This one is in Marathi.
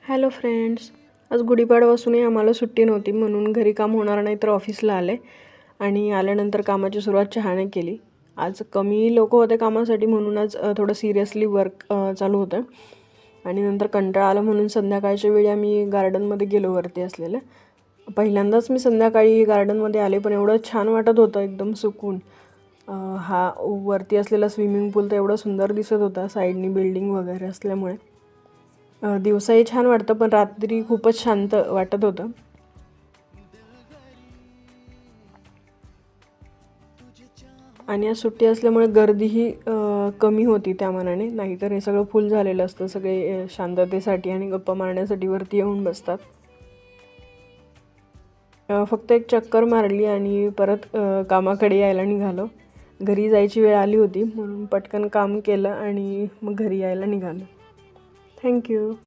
हॅलो फ्रेंड्स, आज गुढीपाडवापासूनही आम्हाला सुट्टी नव्हती म्हणून घरी काम होणार नाही तर ऑफिसला आले आणि आल्यानंतर कामाची सुरुवात चहाने केली. आज कमी लोक होते कामासाठी म्हणून आज थोडं सिरियसली वर्क चालू होतं आणि नंतर कंटाळा आला म्हणून संध्याकाळच्या वेळी आम्ही गार्डनमध्ये गेलो वरती असलेल्या. पहिल्यांदाच मी संध्याकाळी गार्डनमध्ये आले पण एवढं छान वाटत होतं, एकदम सुकून. हा वरती असलेला स्विमिंग पूल तर एवढा सुंदर दिसत होता, साईडनी बिल्डिंग वगैरे असल्यामुळे. दिवसाही छान वाटतं पण रात्री खूपच शांत वाटत होतं. आणि आज सुट्टी असल्यामुळे गर्दीही कमी होती त्या मानाने, नाहीतर हे सगळं फुल झालेलं असतं. सगळे शांततेसाठी आणि गप्पा मारण्यासाठी वरती येऊन बसतात. फक्त एक चक्कर मारली आणि परत कामाकडे यायला निघालो. घरी जायची वेळ आली होती म्हणून पटकन काम केलं आणि मग घरी यायला निघालो. थँक्यू.